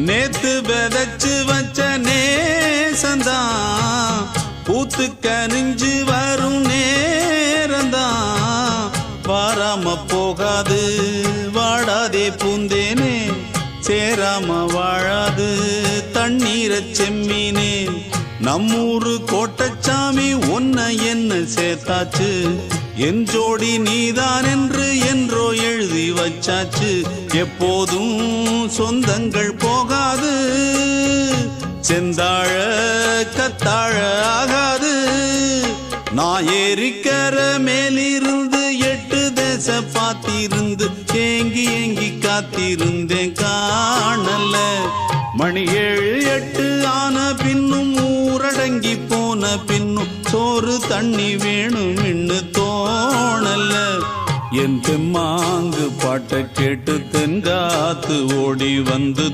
நேத்து விதைச்சு வச்ச நேசந்தான் பூத்து கனிஞ்சு வரும் நேரந்தான். வாராம போகாது வாடாதே பூந்தேனே, சேராம வாழாது தண்ணீரை செம்மீனே. நம்மூரு கோட்டச்சாமி ஒன்ன என்ன சேர்த்தாச்சு, என் ஜோடி நீதான் என்று என்றோ எழுதி வச்சாச்சு. எப்போதும் சொந்தங்கள் போகாது, செந்தாழ கத்தாழ ஆகாது. நான் ஏறிக்கர மேலிருந்து 8 தேச பார்த்திருந்து ஏங்கி ஏங்கி காத்திருந்தேன் காணல. மணி 7 8 ஆன பின்னும் ஊரடங்கி போன பின்னும் சோறு தண்ணி வேணும் இன்னு தோணல. என் தெம்மாங்கு பாட்டை கேட்டு தென்காத்து ஓடி வந்து